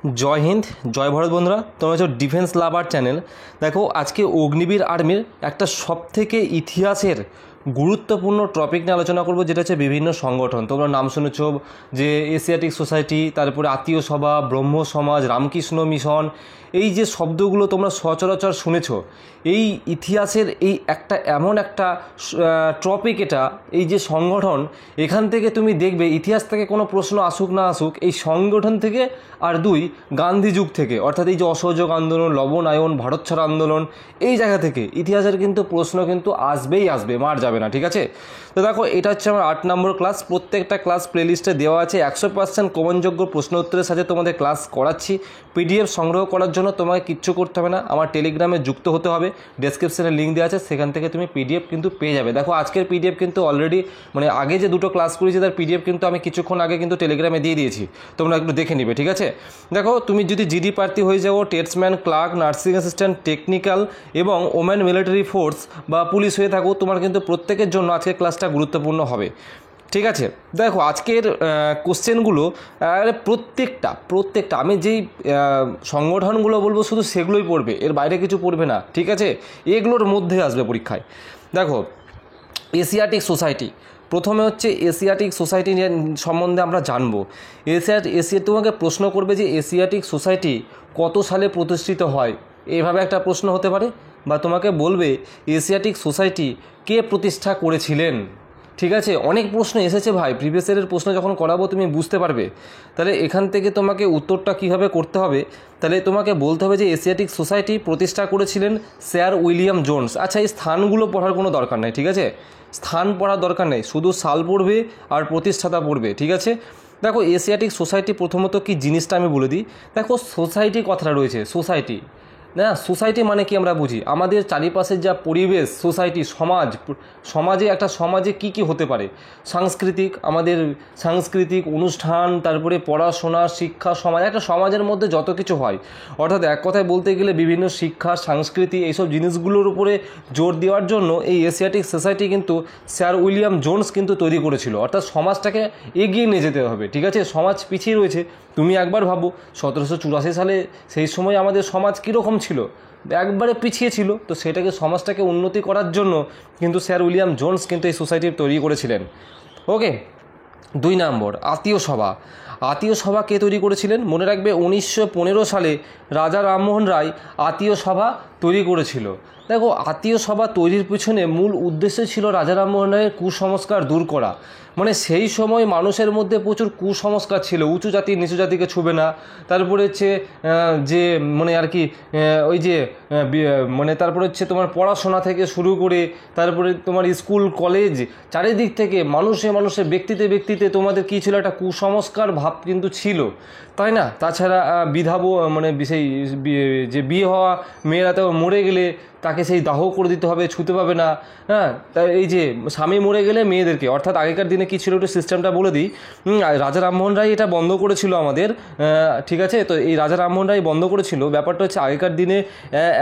जय हिंद जय भारत बंधुरा तुम्हारा जो डिफेंस लाभार चैनल देखो आज के अग्निवीर आर्मिर एक सबथेके इतिहासेर गुरुत्वपूर्ण टपिक निये आलोचना करब जेटा हच्छे विभिन्न संगठन तोमरा नाम शुनेछो जे एशियाटिक सोसाइटी तारपरे आत्मीय सभा ब्रह्म समाज रामकृष्ण मिशन এই যে শব্দগুলো তোমরা সচরাচর শুনেছো এই ইতিহাসের এই একটা এমন একটা টপিক এটা এই যে সংগঠন এখান থেকে তুমি দেখবে ইতিহাস থেকে কোনো প্রশ্ন আসুক না আসুক এই সংগঠন থেকে আর দুই গান্ধী যুগ থেকে অর্থাৎ এই যে অসহযোগ আন্দোলন লবণায়ন ভারত ছাড় আন্দোলন এই জায়গা থেকে ইতিহাসের কিন্তু প্রশ্ন কিন্তু আসবেই আসবে মার যাবে না ঠিক আছে। তো দেখো এটা হচ্ছে আমার 8 নম্বর ক্লাস প্রত্যেকটা ক্লাস প্লেলিস্টে দেওয়া আছে 100% কমনযোগ্য প্রশ্ন উত্তরের সাথে তোমাদের ক্লাস করাচ্ছি। পিডিএফ সংগ্রহ করার জন্য তোমাকে কিচ্ছু করতে হবে না আমার টেলিগ্রামে যুক্ত হতে হবে ডেসক্রিপশনে লিঙ্ক দেওয়া আছে সেখান থেকে তুমি পিডিএফ কিন্তু পেয়ে যাবে। দেখো আজকের পিডিএফ কিন্তু অলরেডি মানে আগে যে দুটো ক্লাস করেছি তার পিডিএফ কিন্তু আমি কিছুক্ষণ আগে কিন্তু টেলিগ্রামে দিয়ে দিয়েছি তোমরা একটু দেখে নিবে ঠিক আছে। দেখো তুমি যদি জিডি প্রার্থী হয়ে যাও tradesman clerk nursing assistant technical এবং ওমেন মিলিটারি ফোর্স বা পুলিশ হয়ে থাকো তোমার কিন্তু প্রত্যেকের জন্য আজকের ক্লাসটা গুরুত্বপূর্ণ হবে ঠিক আছে। দেখো আজকের কোশ্চেনগুলো প্রত্যেকটা আমি যেই সংগঠনগুলো বলবো শুধু সেগুলোই পড়বে এর বাইরে কিছু পড়বে না ঠিক আছে এগুলোর মধ্যে আসবে পরীক্ষায়। দেখো এশিয়াটিক সোসাইটি প্রথমে হচ্ছে এশিয়াটিক সোসাইটি সম্বন্ধে আমরা জানবো। এশিয়া তোমাকে প্রশ্ন করবে যে এশিয়াটিক সোসাইটি কত সালে প্রতিষ্ঠিত হয় এইভাবে একটা প্রশ্ন হতে পারে বা তোমাকে বলবে এশিয়াটিক সোসাইটি কে প্রতিষ্ঠা করেছিলেন ঠিক আছে। অনেক প্রশ্ন এসেছে ভাই প্রিভিয়াস ইয়ারের প্রশ্ন যখন করাবো তুমি বুঝতে পারবে তাহলে এখান থেকে তোমাকে উত্তরটা কীভাবে করতে হবে তাহলে তোমাকে বলতে হবে যে এশিয়াটিক সোসাইটি প্রতিষ্ঠা করেছিলেন স্যার উইলিয়াম জোন্স। আচ্ছা এই স্থানগুলো পড়ার কোনো দরকার নেই ঠিক আছে স্থান পড়ার দরকার নেই শুধু সাল পড়বে আর প্রতিষ্ঠাতা পড়বে ঠিক আছে। দেখো এশিয়াটিক সোসাইটি প্রথমত কি জিনিসটা আমি বলে দিই। দেখো সোসাইটি কথাটা রয়েছে সোসাইটি না সোসাইটি মানে কি আমরা বুঝি আমাদের চারিপাশের যা পরিবেশ সোসাইটি সমাজে একটা সমাজে কি কি হতে পারে আমাদের সাংস্কৃতিক অনুষ্ঠান তারপরে পড়াশোনা শিক্ষা সমাজ একটা সমাজের মধ্যে যত কিছু হয় অর্থাৎ এক কথায় বলতে গেলে বিভিন্ন শিক্ষা সংস্কৃতি এইসব জিনিসগুলোর উপরে জোর দেওয়ার জন্য এই এশিয়াটিক সোসাইটি কিন্তু স্যার উইলিয়াম জোন্স কিন্তু তৈরি করেছিল অর্থাৎ সমাজটাকে এগিয়ে নিয়ে যেতে হবে ঠিক আছে। সমাজ পিছিয়ে রয়েছে তুমি একবার ভাবো 1784 সালে সেই সময় আমাদের সমাজ কীরকম ছিল একবারে পিছিয়ে ছিল তো সেটাকে সমাজটাকে উন্নতি করার জন্য কিন্তু স্যার উইলিয়াম জোন্স কিন্তু এই সোসাইটি তৈরি করেছিলেন। ওকে 2 নম্বর আত্মীয় সভা কে তৈরি করেছিলেন মনে রাখবে 1915 সালে রাজা রামমোহন রায় আত্মীয় সভা তৈরি করেছিল। দেখো আত্মীয় সভা তৈরির পিছনে মূল উদ্দেশ্য ছিল রাজা রামমোহন রায়ের কুসংস্কার দূর করা মানে সেই সময় মানুষের মধ্যে প্রচুর কুসংস্কার ছিল উঁচু জাতি নিচু জাতিকে ছুবে না তারপরে হচ্ছে যে মানে আর কি ওই যে মানে তারপরে হচ্ছে তোমার পড়াশোনা থেকে শুরু করে তারপরে তোমার স্কুল কলেজ চারিদিক থেকে মানুষে ব্যক্তিতে তোমাদের কী ছিল একটা কুসংস্কার ভাব কিন্তু ছিল তাই না। তাছাড়া বিধাবো মানে সেই যে বিয়ে হওয়া মেয়েরা তো মরে গেলে তাকে সেই দাহ করে দিতে হবে ছুতে পাবে না হ্যাঁ তাই এই যে স্বামী মরে গেলে মেয়েদেরকে অর্থাৎ আগেকার দিনে কী ছিল একটু সিস্টেমটা বলে দিই রাজা রামমোহন রায় এটা বন্ধ করেছিল আমাদের ঠিক আছে। তো এই রাজা রামমোহন রায় বন্ধ করেছিল ব্যাপারটা হচ্ছে আগেকার দিনে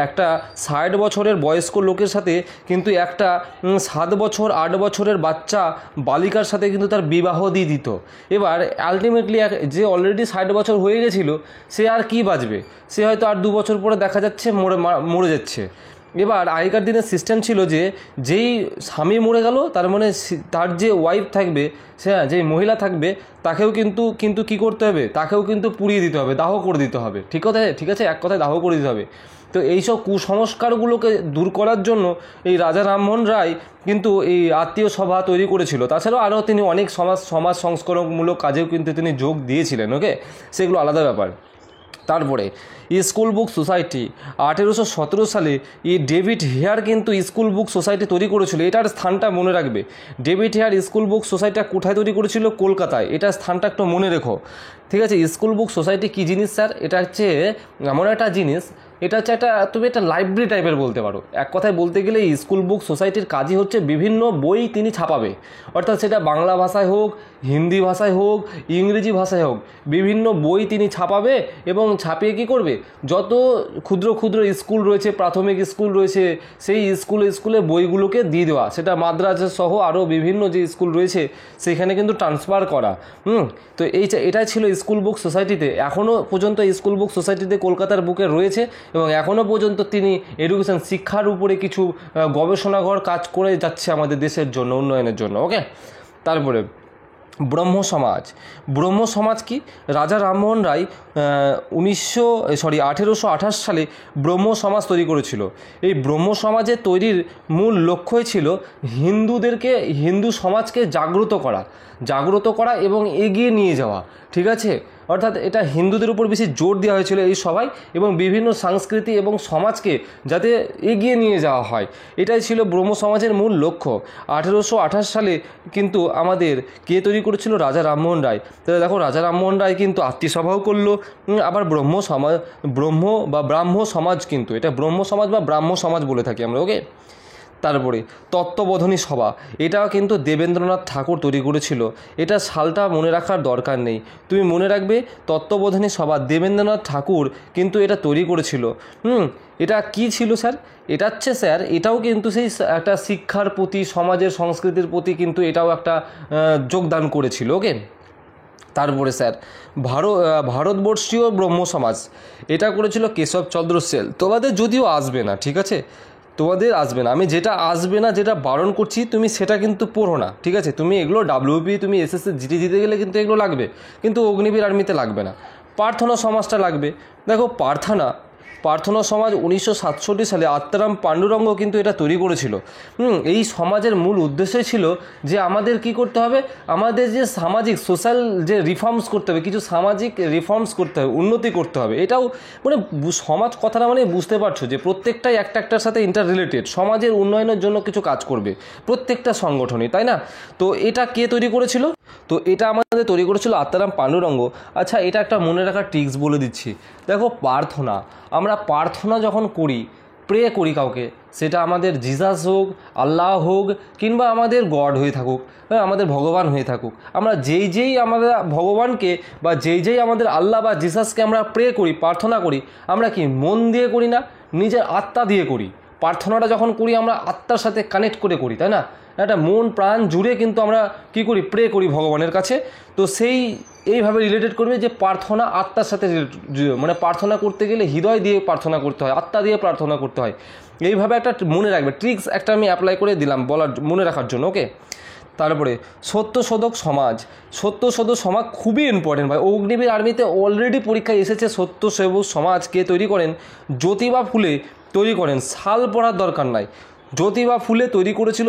একটা 60 বছরের বয়স্ক লোকের সাথে কিন্তু একটা 7 বছর 8 বছরের বাচ্চা বালিকার সাথে কিন্তু তার বিবাহ দিয়ে দিত। এবার আলটিমেটলি যে অলরেডি 60 বছর হয়ে গেছিলো সে আর কি বাঁচবে সে হয়তো আর 2 বছর পরে দেখা যাচ্ছে মরে যাচ্ছে। এবার আগেকার দিনের সিস্টেম ছিল যে যেই স্বামী মরে গেল তার মানে তার যে ওয়াইফ থাকবে সে যেই মহিলা থাকবে তাকেও কিন্তু কী করতে হবে তাকেও কিন্তু পুড়িয়ে দিতে হবে দাহ করে দিতে হবে ঠিক আছে এক কথায় দাহ করে দিতে হবে। তো এইসব কুসংস্কারগুলোকে দূর করার জন্য এই রাজা রামমোহন রায় কিন্তু এই আত্মীয় সভা তৈরি করেছিল। তাছাড়াও আরও তিনি অনেক সমাজ সংস্করণমূলক কাজেও কিন্তু তিনি যোগ দিয়েছিলেন ওকে সেগুলো আলাদা ব্যাপার। তারপরে স্কুল বুক সোসাইটি 1817 সালে এই ডেভিড হেয়ার কিন্তু স্কুল বুক সোসাইটি তৈরি করেছিল এটার স্থানটা মনে রাখবে ডেভিড হেয়ার স্কুল বুক সোসাইটিটা কোথায় তৈরি করেছিল কলকাতায় এটার স্থানটা একটু মনে রেখো ঠিক আছে। স্কুল বুক সোসাইটি কী জিনিস স্যার এটা হচ্ছে এমন একটা জিনিস এটা হচ্ছে তুমি একটা লাইব্রেরি টাইপের বলতে পারো এক কথায় বলতে গেলে স্কুল বুক সোসাইটির কাজই হচ্ছে বিভিন্ন বই তিনি ছাপাবে অর্থাৎ সেটা বাংলা ভাষায় হোক হিন্দি ভাষায় হোক ইংরেজি ভাষায় হোক বিভিন্ন বই তিনি ছাপাবে এবং ছাপিয়ে কী করবে যত ক্ষুদ্র ক্ষুদ্র স্কুল রয়েছে প্রাথমিক স্কুল রয়েছে সেই স্কুলে বইগুলোকে দিয়ে দেওয়া সেটা মাদ্রাজ সহ আরও বিভিন্ন যে স্কুল রয়েছে সেখানে কিন্তু ট্রান্সফার করা তো এটাই ছিল স্কুল বুক সোসাইটিতে, এখনও পর্যন্ত স্কুল বুক সোসাইটিতে কলকাতার বুকে রয়েছে এবং এখনও পর্যন্ত তিনি এডুকেশন শিক্ষার উপরে কিছু গবেষণাঘর কাজ করে যাচ্ছে আমাদের দেশের জন্য, উন্নয়নের জন্য। ওকে, তারপরে ব্রহ্ম সমাজ। ব্রহ্ম সমাজ কি? রাজা রামমোহন রায় 1828 সালে ব্রহ্ম সমাজ তৈরি করেছিল। এই ব্রহ্ম সমাজের তৈরির মূল লক্ষ্যই ছিল হিন্দু সমাজকে জাগ্রত করা এবং এগিয়ে নিয়ে যাওয়া। ঠিক আছে, অর্থাৎ এটা হিন্দুদের উপর বেশি জোর দেওয়া হয়েছিল এই সভায়, এবং বিভিন্ন সংস্কৃতি এবং সমাজকে যাতে এগিয়ে নিয়ে যাওয়া হয়, এটাই ছিল ব্রহ্ম সমাজের মূল লক্ষ্য। 1828 সালে কিন্তু আমাদের কে তৈরি করেছিল? রাজা রামমোহন রায়। তাহলে দেখো, রাজা রামমোহন রায় কিন্তু আত্মীয়সভাও করলো, আবার ব্রহ্ম সমাজ কিন্তু এটা ব্রহ্ম সমাজ বা ব্রাহ্ম সমাজ বলে থাকি আমরা। ওকে, তারপরে তত্ত্ববোধনী সভা, এটাও কিন্তু দেবেন্দ্রনাথ ঠাকুর তৈরি করেছিল। এটা সালটা মনে রাখার দরকার নেই, তুমি মনে রাখবে তত্ত্ববোধনী সভা দেবেন্দ্রনাথ ঠাকুর কিন্তু এটা তৈরি করেছিল। এটা কি ছিল স্যার? এটা হচ্ছে স্যার, এটাও কিন্তু সেই একটা শিক্ষার প্রতি, সমাজের সংস্কৃতির প্রতি কিন্তু এটাও একটা যোগদান করেছিল। ওকে, তারপরে স্যার ভারতবর্ষীয় ব্রহ্ম সমাজ, এটা করেছিল কেশবচন্দ্র সেল। তোমাদের যদিও আসবে না, ঠিক আছে, তোমাদের আসবে না, আমি যেটা আসবে না, যেটা বারণ করছি তুমি সেটা কিন্তু পড়ো না। ঠিক আছে, তুমি এগুলো ডাব্লিউপি, তুমি এসএসসি জিডি দিতে গেলে কিন্তু এগুলো লাগবে, কিন্তু অগ্নিবীর আর্মিতে লাগবে না। প্রার্থনা সমাজটা লাগবে। দেখো, প্রার্থনা সমাজ 1967 সালে আত্মারাম পাণ্ডুরঙ্গ কিন্তু এটা তৈরি করেছিল। এই সমাজের মূল উদ্দেশ্যই ছিল যে আমাদের কি করতে হবে, আমাদের যে সামাজিক সোশ্যাল যে রিফর্মস করতে হবে, কিছু সামাজিক রিফর্মস করতে হবে, উন্নতি করতে হবে। এটাও মানে সমাজ কথাটা মানে বুঝতে পারছো যে প্রত্যেকটাই একটার সাথে ইন্টার রিলেটেড, সমাজের উন্নয়নের জন্য কিছু কাজ করবে প্রত্যেকটা সংগঠনই, তাই না? তো এটা কে তৈরি করেছিল? তো এটা আমাদের তৈরি করেছিল আত্মারাম পাণ্ডুরঙ্গ। আচ্ছা, এটা একটা মনে রাখার ট্রিক্স বলে দিচ্ছি। দেখো, আমরা প্রার্থনা যখন করি, প্রে করি কাউকে, সেটা আমাদের জিসাস হোক, আল্লাহ হোক, কিংবা আমাদের গড হয়ে থাকুক, আমাদের ভগবান হয়ে থাকুক, আমরা যেই আমাদের ভগবানকে বা যেই আমাদের আল্লাহ বা জিসাসকে আমরা প্রে করি, প্রার্থনা করি, আমরা কি মন দিয়ে করি না, নিজের আত্মা দিয়ে করি। প্রার্থনাটা যখন করি আমরা আত্মার সাথে কানেক্ট করে করি, তাই না? একটা মন প্রাণ জুড়ে কিন্তু আমরা কি করি, প্রে করি ভগবানের কাছে। তো এইভাবে রিলেটেড করবে যে প্রার্থনা আত্মার সাথে, মানে প্রার্থনা করতে গেলে হৃদয় দিয়ে প্রার্থনা করতে হয়, আত্মা দিয়ে প্রার্থনা করতে হয়। এইভাবে একটা মনে রাখবে ট্রিক্স, একটা আমি অ্যাপ্লাই করে দিলাম মনে রাখার জন্য। ওকে, তারপরে সত্যশোধক সমাজ খুবই ইম্পর্টেন্ট ভাই। অগ্নিবীর আর্মিতে অলরেডি পরীক্ষায় এসেছে। সত্যসেবক সমাজ কে তৈরি করেন? জ্যোতিবা ফুলে তৈরি করেন, সাল পড়ার দরকার নাই। জ্যোতিবা ফুলে তৈরি করেছিল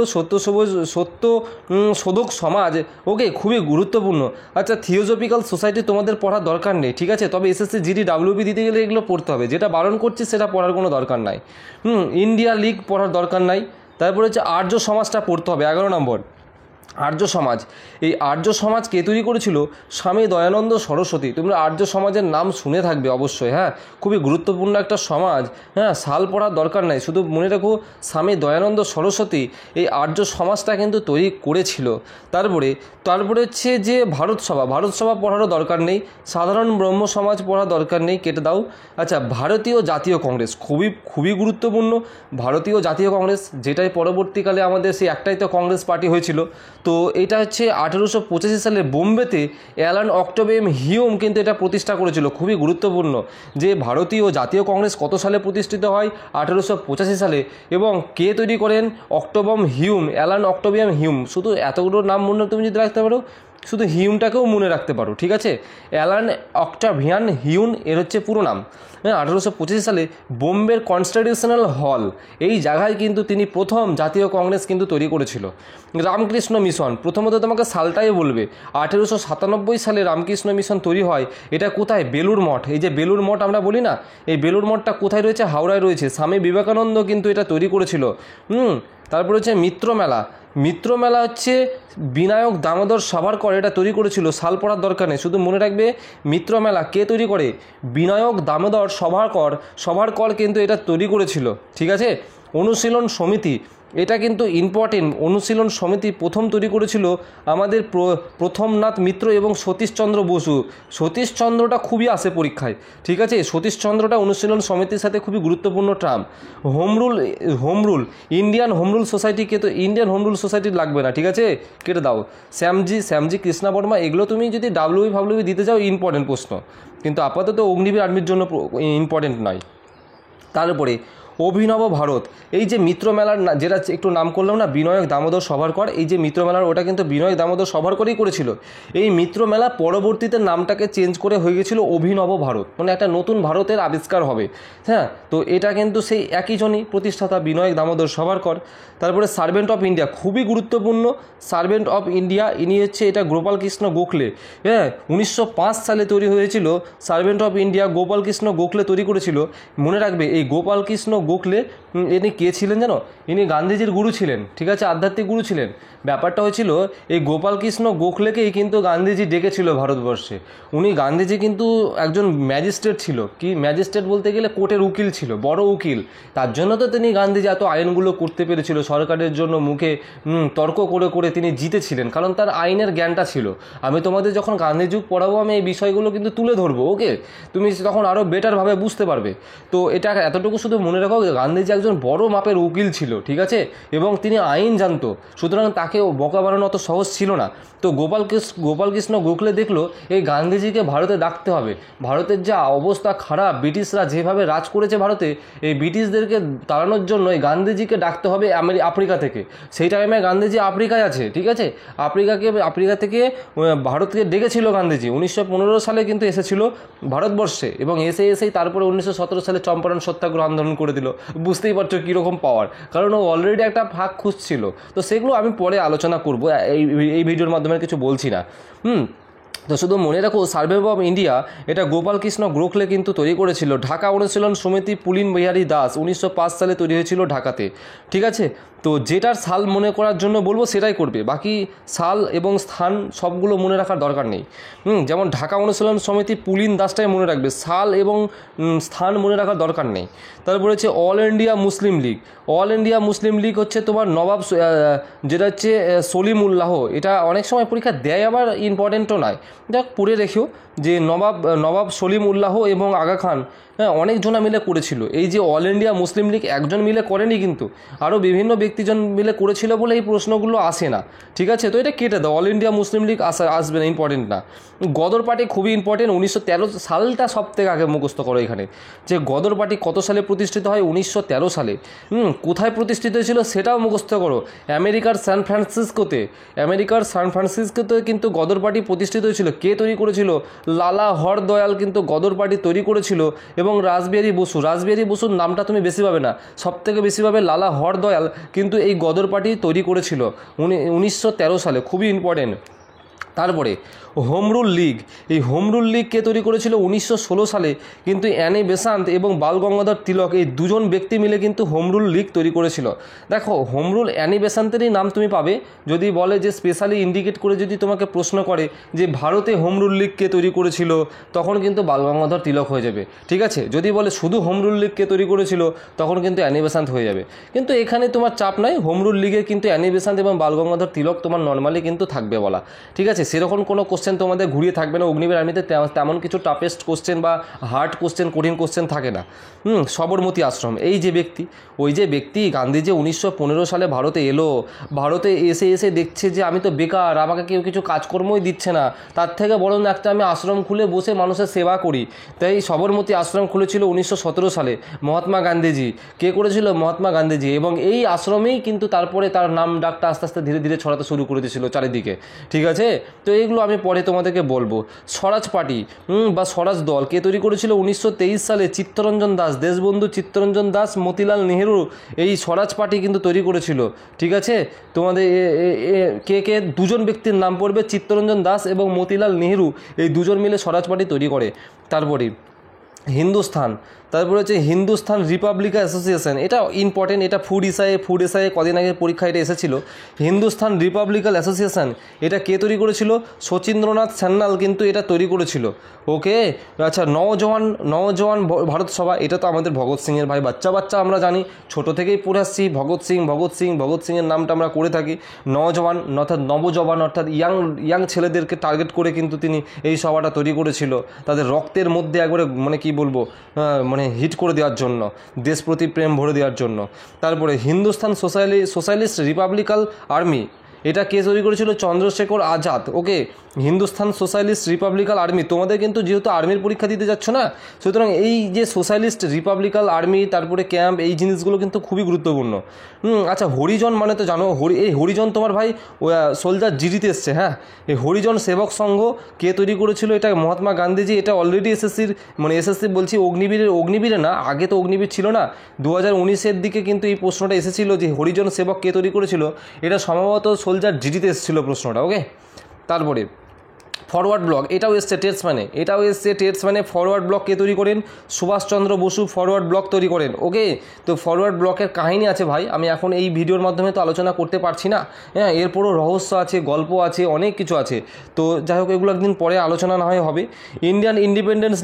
সত্যশোধক সমাজ। ওকে, খুবই গুরুত্বপূর্ণ। আচ্ছা, থিওজফিক্যাল সোসাইটি তোমাদের পড়ার দরকার নেই, ঠিক আছে, তবে এসএসসি জিডি ডাব্লিউবি দিতে গেলে এগুলো পড়তে হবে। যেটা বারণ করছি সেটা পড়ার কোনো দরকার নাই। ইন্ডিয়া লিগ পড়ার দরকার নাই। তারপরে হচ্ছে আর্য সমাজটা পড়তে হবে, 11 নম্বর। আর্য সমাজ, এই আর্য সমাজ কে তৈরি করেছিল? স্বামী দয়ানন্দ সরস্বতী। তোমরা আর্য সমাজের নাম শুনে থাকবে অবশ্যই, হ্যাঁ, খুবই গুরুত্বপূর্ণ একটা সমাজ। হ্যাঁ, সাল পড়ার দরকার নাই, শুধু মনে রাখো স্বামী দয়ানন্দ সরস্বতী এই আর্য সমাজটা কিন্তু তৈরি করেছিল। তারপরে হচ্ছে যে ভারত সভা পড়ারও দরকার নেই। সাধারণ ব্রহ্ম সমাজ পড়ার দরকার নেই, কেটে দাও। আচ্ছা, ভারতীয় জাতীয় কংগ্রেস খুবই গুরুত্বপূর্ণ। ভারতীয় জাতীয় কংগ্রেস, যেটাই পরবর্তীকালে আমাদের সেই একটাই তো কংগ্রেস পার্টি হয়েছিল। তো এটা হচ্ছে 1885 সালে বোম্বেতে অ্যালান অক্টোবিয়াম হিউম কিন্তু এটা প্রতিষ্ঠা করেছিল। খুবই গুরুত্বপূর্ণ যে ভারতীয় জাতীয় কংগ্রেস কত সালে প্রতিষ্ঠিত হয়? 1885 সালে। এবং কে তৈরি করেন? Allan Octavian Hume. শুধু এতগুলো নাম মনে তুমি যদি রাখতে পারো, শুধু হিউমটাকেও মনে রাখতে পারো, ঠিক আছে? অ্যালান অক্টাভিয়ান হিউম এর হচ্ছে পুরো নাম। 1885 সালে বোম্বের কনস্টিটিউশনাল হল, এই জায়গায় কিন্তু তিনি প্রথম জাতীয় কংগ্রেস কিন্তু তৈরি করেছিল। রামকৃষ্ণ মিশন, প্রথমত তোমাকে সালটাই বলবে। 1897 সালে রামকৃষ্ণ মিশন তৈরি হয়। এটা কোথায়? বেলুড় মঠ। এই যে বেলুড় মঠ আমরা বলি না, এই বেলুড় মঠটা কোথায় রয়েছে? হাওড়ায় রয়েছে। স্বামী বিবেকানন্দ কিন্তু এটা তৈরি করেছিল। তারপরে হচ্ছে মিত্র মেলা হচ্ছে বিনায়ক দামোদর সাভারকর এটা তৈরি করেছিল। সাল পড়ার দরকার নেই, শুধু মনে রাখবে মিত্র মেলা কে তৈরি করে? বিনায়ক দামোদর সাভারকর কিন্তু এটা তৈরি করেছিল, ঠিক আছে? অনুশীলন সমিতি, এটা কিন্তু ইম্পর্টেন্ট। অনুশীলন সমিতি প্রথম তৈরি করেছিল আমাদের প্রথমনাথ মিত্র এবং সতীশচন্দ্র বসু। সতীশচন্দ্রটা খুবই আসে পরীক্ষায়, ঠিক আছে। সতীশচন্দ্রটা অনুশীলন সমিতির সাথে খুবই গুরুত্বপূর্ণ টার্ম। হোমরুল ইন্ডিয়ান হোমরুল সোসাইটিকে তো ইন্ডিয়ান হোমরুল সোসাইটি লাগবে না, ঠিক আছে, কেটে দাও। শ্যামজি কৃষ্ণা বর্মা, এগুলো তুমি যদি ডাব্লিউবি দিতে যাও ইম্পর্টেন্ট প্রশ্ন, কিন্তু আপাতত অগ্নিবীর আর্মির জন্য ইম্পর্টেন্ট নয়। তারপরে অভিনব ভারত, এই যে মিত্র মেলার যেটা একটু নাম করলাম না, বিনায়ক দামোদর সভারকর, এই যে মিত্র মেলার ওটা কিন্তু বিনায়ক দামোদর সভারকরই করেছিল। এই মিত্র মেলা পরবর্তীতে নামটাকে চেঞ্জ করে হয়ে গেছিল অভিনব ভারত, মানে একটা নতুন ভারতের আবিষ্কার হবে, হ্যাঁ। তো এটা কিন্তু সেই একই জনই প্রতিষ্ঠাতা বিনায়ক দামোদর সভারকর। তারপরে সার্ভেন্ট অফ ইন্ডিয়া, খুবই গুরুত্বপূর্ণ। সার্ভেন্ট অফ ইন্ডিয়া ইনি হচ্ছে এটা গোপাল কৃষ্ণ গোখলে, হ্যাঁ। 1905 সালে তৈরি হয়েছিল servant of India, Gopal Krishna Gokhale তৈরি করেছিল। মনে রাখবে এই গোপাল কৃষ্ণ গোখলে ইনি কে ছিলেন জানো? ইনি গান্ধীজির গুরু ছিলেন, ঠিক আছে, আধ্যাত্মিক গুরু ছিলেন। ব্যাপারটা হয়েছিল এই গোপাল কৃষ্ণ গোখলেকেই কিন্তু গান্ধীজি ডেকেছিল ভারতবর্ষে। উনি গান্ধীজি কিন্তু একজন ম্যাজিস্ট্রেট ছিল, কি ম্যাজিস্ট্রেট বলতে গেলে কোর্টের উকিল ছিল, বড় উকিল। তার জন্য তো তিনি গান্ধীজি এত আইনগুলো করতে পেরেছিল, সরকারের জন্য মুখে তর্ক করে করে তিনি জিতেছিলেন, কারণ তার আইনের জ্ঞানটা ছিল। আমি তোমাদের যখন গান্ধী যুগ পড়াবো আমি এই বিষয়গুলো কিন্তু তুলে ধরবো, ওকে, তুমি তখন আরও বেটারভাবে বুঝতে পারবে। তো এটা এতটুকু শুধু মনে রাখো, গান্ধীজি একজন বড় মাপের উকিল ছিল, ঠিক আছে, এবং তিনি আইন জানতো, সুতরাং তাকে বকা বানানো অত সহজ ছিল না। তো গোপাল কৃষ্ণ গোখলে দেখলো এই গান্ধীজিকে ভারতে ডাকতে হবে, ভারতের যা অবস্থা খারাপ, ব্রিটিশরা যেভাবে রাজ করেছে ভারতে, এই ব্রিটিশদেরকে তাড়ানোর জন্য এই গান্ধীজিকে ডাকতে হবে আফ্রিকা থেকে। সেই টাইমে গান্ধীজি আফ্রিকায় আছে, ঠিক আছে, আফ্রিকা থেকে ভারতকে ডেকেছিল গান্ধীজি। 1915 সালে কিন্তু এসেছিল ভারতবর্ষে, এবং এসেই তারপরে 1917 সালে চম্পারণ সত্যাগ্রহ আন্দোলন করে দিল। বুঝতেই পারছো কীরকম পাওয়ার, কারণ ও অলরেডি একটা ফাঁক খুঁজছিল। তো সেগুলো আমি পরে আলোচনা করবো, এই ভিডিওর মাধ্যমে কিছু বলছি না। তো শুধু মনে রাখো সার্ভে অফ ইন্ডিয়া এটা গোপাল কৃষ্ণ গোখলে কিন্তু তৈরি করেছিল। ঢাকা অনুশীলন সমিতি পুলিন বিহারী দাস 1905 সালে তৈরি হয়েছিল ঢাকাতে, ঠিক আছে। তো যেটার সাল মনে করার জন্য বলবো সেটাই করবে, বাকি সাল এবং স্থান সবগুলো মনে রাখার দরকার নেই। যেমন ঢাকা অনুশীলন সমিতি পুলিন দাসটাই মনে রাখবে, সাল এবং স্থান মনে রাখার দরকার নেই। তারপরে হচ্ছে all India Muslim League. All India Muslim League হচ্ছে তোমার নবাব, যেটা হচ্ছে সলিমুল্লাহ, এটা অনেক সময় পরীক্ষা দেয়, আবার ইম্পর্টেন্টও নয়, দেখ পড়ে রেখেও যে নবাব সলিমুল্লাহ এবং আগা খান, হ্যাঁ, অনেকজনা মিলে করেছিল। এই যে অল ইন্ডিয়া মুসলিম লীগ একজন মিলে করেনি, কিন্তু আরও বিভিন্ন ব্যক্তিজন মিলে করেছিল বলে এই প্রশ্নগুলো আসে না, ঠিক আছে। তো এটা কেটে দাও, অল ইন্ডিয়া মুসলিম লীগ আসবে না, ইম্পর্টেন্ট না। গদর পার্টি খুবই ইম্পর্টেন্ট, 1913 সালটা সব থেকে আগে মুখস্থ করো এখানে, যে গদর পার্টি কত সালে প্রতিষ্ঠিত হয়, 1913 সালে। কোথায় প্রতিষ্ঠিত হয়েছিল সেটাও মুখস্থ করো, আমেরিকার সান ফ্রান্সিসকোতে কিন্তু গদর পার্টি প্রতিষ্ঠিত হয়েছিল। কে তৈরি করেছিল? লালা হরদয়াল কিন্তু গদর পার্টি তৈরি করেছিল, এবং রাসবিহারী বসুর নামটা তুমি বেশি পাবে না, সব থেকে বেশি পাবে লালা হরদয়াল কিন্তু এই গদর পার্টি তৈরি করেছিল 1913 সালে, খুবই ইম্পর্টেন্ট। তারপরে হোমরুল লীগ, এই হোমরুল লীগ কে তৈরি করেছিল 1916 সালে, কিন্তু অ্যানি বেসান্ত এবং বাল গঙ্গাধর তিলক এই দুজন ব্যক্তি মিলে কিন্তু হোমরুল লীগ তৈরি করেছিল। দেখো হোমরুল অ্যানি বেসান্তেরই নাম তুমি পাবে, যদি বলে যে স্পেশালি ইন্ডিকেট করে যদি তোমাকে প্রশ্ন করে যে ভারতে হোমরুল লীগ কে তৈরি করেছিল, তখন কিন্তু বাল গঙ্গাধর তিলক হয়ে যাবে, ঠিক আছে। যদি বলে শুধু হোমরুল লীগ কে তৈরি করেছিল, তখন কিন্তু অ্যানি বেসান্ত হয়ে যাবে। কিন্তু এখানে তোমার চাপ নাই, হোমরুল লীগের কিন্তু অ্যানি বেসান্ত এবং বাল গঙ্গাধর তিলক তোমার নর্মালি কিন্তু থাকবে বলা, ঠিক আছে। সেরকম কোনো কোশ্চেন তোমাদের ঘুরিয়ে থাকবে না, অগ্নিবীর আর্মিতে তেমন কিছু টাফেস্ট কোশ্চেন বা হার্ড কোশ্চেন, কঠিন কোশ্চেন থাকে না। সবরমতী আশ্রম, এই যে ব্যক্তি, ওই যে ব্যক্তি গান্ধীজি 1915 সালে ভারতে এলো, ভারতে এসে দেখছে যে আমি তো বেকার, আমাকে কেউ কিছু কাজকর্মই দিচ্ছে না, তার থেকে বরং একটা আমি আশ্রম খুলে বসে মানুষের সেবা করি। তাই সবরমতী আশ্রম খুলেছিল 1917 সালে মহাত্মা গান্ধীজি। কে করেছিল? মহাত্মা গান্ধীজি। এবং এই আশ্রমেই কিন্তু তারপরে তার নাম ডাকটা আস্তে আস্তে ধীরে ধীরে ছড়াতে শুরু করে দিয়েছিল চারিদিকে, ঠিক আছে। তো এইগুলো আমি পরে তোমাদেরকে বলবো। স্বরাজ পার্টি বা স্বরাজ দল কে তৈরি করেছিল 1923 সালে? চিত্তরঞ্জন দাস, দেশবন্ধু চিত্তরঞ্জন দাস, মতিলাল নেহেরু এই স্বরাজ পার্টি কিন্তু তৈরি করেছিল, ঠিক আছে। তোমাদের কে দুজন ব্যক্তির নাম পড়বে, চিত্তরঞ্জন দাস এবং মতিলাল নেহেরু, এই দুজন মিলে স্বরাজ পার্টি তৈরি করে। তারপরে হিন্দুস্তান, তারপরে হচ্ছে হিন্দুস্তান রিপাবলিকান অ্যাসোসিয়েশন, এটা ইম্পর্টেন্ট, এটা ফুড এসআইয়ে কদিন আগে পরীক্ষা এটা এসেছিল। হিন্দুস্তান রিপাবলিকান অ্যাসোসিয়েশন এটা কে তৈরি করেছিল? শচীন্দ্রনাথ সান্যাল কিন্তু এটা তৈরি করেছিল। ওকে, আচ্ছা নওজওয়ান ভারত সভা, এটা তো আমাদের ভগৎ সিংয়ের ভাই, বাচ্চা আমরা জানি, ছোট থেকেই পড়ে আসছি ভগৎ সিংয়ের নামটা আমরা করে থাকি। নওজওয়ান অর্থাৎ নবজওয়ান অর্থাৎ ইয়াং ছেলেদেরকে টার্গেট করে কিন্তু তিনি এই সভাটা তৈরি করেছিল, তাদের রক্তের মধ্যে একবারে মানে কি বলবো মানে হিট করে দেওয়ার জন্য, দেশ প্রতি প্রেম ভরে দেওয়ার জন্য। তারপরে হিন্দুস্তান সোশ্যালিস্ট রিপাবলিকান আর্মি, এটা কে তৈরি করেছিল? চন্দ্রশেখর আজাদ। ওকে, হিন্দুস্তান সোশ্যালিস্ট রিপাবলিকান আর্মি, তোমাদের কিন্তু যেহেতু আর্মির পরীক্ষা দিতে যাচ্ছ না, সুতরাং এই যে সোশ্যালিস্ট রিপাবলিকান আর্মি, তারপরে ক্যাম্প, এই জিনিসগুলো কিন্তু খুবই গুরুত্বপূর্ণ। আচ্ছা, হরিজন মানে তো জানো, এই হরিজন তোমার ভাই সোলজার জিডিতে এসছে। হ্যাঁ, এই হরিজন সেবক সংঘ কে তৈরি করেছিল? এটা মহাত্মা গান্ধীজি। এটা অলরেডি এসএসসি বলছি, অগ্নিবীরে না, আগে তো অগ্নিবীর ছিল না, 2019-এর দিকে কিন্তু এই প্রশ্নটা এসেছিল যে হরিজন সেবক কে তৈরি করেছিল। এটা সম্ভবত সোলজার জিডিতে এসেছিল প্রশ্নটা। ওকে, তারপরে ফরওয়ার্ড ব্লক, এটাও এসছে টেটস মানে ফরওয়ার্ড ব্লক কে তৈরি করেন? সুভাষচন্দ্র বসু ফরওয়ার্ড ব্লক তৈরি করেন। ওকে, তো ফরওয়ার্ড ব্লকের কাহিনী আছে ভাই, আমি এখন এই ভিডিওর মাধ্যমে তো আলোচনা করতে পারছি না। হ্যাঁ, এরপরও রহস্য আছে, গল্প আছে, অনেক কিছু আছে। তো যাই হোক, এগুলো একদিন পরে আলোচনা না হয় হবে। ইন্ডিয়ান ইন্ডিপেন্ডেন্স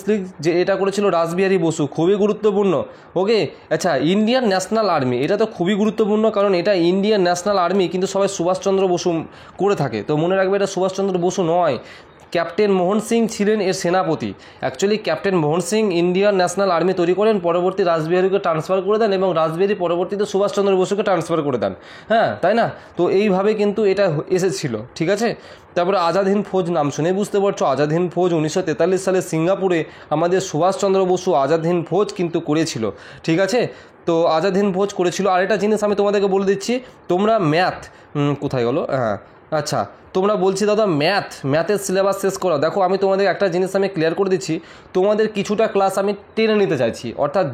লিগ যে এটা করেছিল রাসবিহারী বসু, খুবই গুরুত্বপূর্ণ। ওকে, আচ্ছা, ইন্ডিয়ান ন্যাশনাল আর্মি, এটা তো খুবই গুরুত্বপূর্ণ, কারণ এটা ইন্ডিয়ান ন্যাশনাল আর্মি কিন্তু সবাই সুভাষচন্দ্র বসু করে থাকে, তো মনে রাখবে এটা সুভাষচন্দ্র বসু নয়, ক্যাপ্টেন মোহন সিং ছিলেন এর সেনাপতি। Actually captain Mohan Singh Indian national army তৈরি করেন, পরবর্তী রাসবিহারীকে ট্রান্সফার করে দেন এবং রাসবিহারী পরবর্তীতে সুভাষচন্দ্র বসুকে ট্রান্সফার করে দেন। হ্যাঁ, তাই না? তো এইভাবে কিন্তু এটা এসেছিল, ঠিক আছে। তারপরে আজাদ হিন্দ ফৌজ, নাম শুনে বুঝতে পারছো, আজাদ হিন্দ ফৌজ 1943 সালে সিঙ্গাপুরে আমাদের সুভাষচন্দ্র বসু আজাদ হিন্দ ফৌজ কিন্তু করেছিল, ঠিক আছে। তো আজাদ হিন্দ ফৌজ করেছিল। আর একটা জিনিস আমি তোমাদেরকে বলে দিচ্ছি, তোমরা কোথায় গেলো? হ্যাঁ, আচ্ছা, তোমরা বলছি দাদা ম্যাথের সিলেবাস শেষ করো। দেখো, আমি তোমাদের একটা জিনিস আমি ক্লিয়ার করে দিচ্ছি, তোমাদের কিছুটা ক্লাস আমি টেনে নিতে চাইছি, অর্থাৎ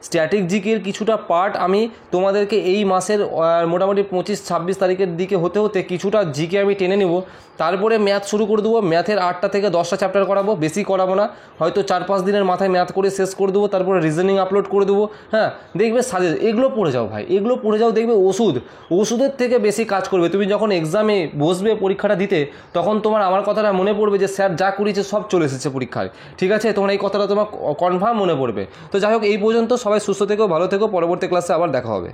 স্ট্যাটিক জিকের কিছুটা পার্ট আমি তোমাদেরকে এই মাসের মোটামুটি 25-26 তারিখের দিকে হতে কিছুটা জিকে আমি টেনে নেব, তারপরে ম্যাথ শুরু করে দেবো। ম্যাথের 8টা থেকে 10টা চ্যাপ্টার করাবো, বেশি করাবো না, হয়তো 4-5 দিনের মাথায় ম্যাথ করে শেষ করে দেবো, তারপরে রিজনিং আপলোড করে দেবো। হ্যাঁ, দেখবে এগুলো পড়ে যাও ভাই, এগুলো পড়ে যাও, দেখবে ওষুধের থেকে বেশি কাজ করবে। তুমি যখন এক্সামে বসবে পরীক্ষাটা দিতে, তখন তোমার আমার কথাটা মনে পড়বে যে স্যার যা করিয়েছে সব চলে এসেছে পরীক্ষায়, ঠিক আছে। তোমার এই কথাটা তোমার কনফার্ম মনে পড়বে। তো যাই হোক, এই পর্যন্ত সবাই সুস্থ থেকো, ভালো থেকো, পরবর্তী ক্লাসে আবার দেখা হবে।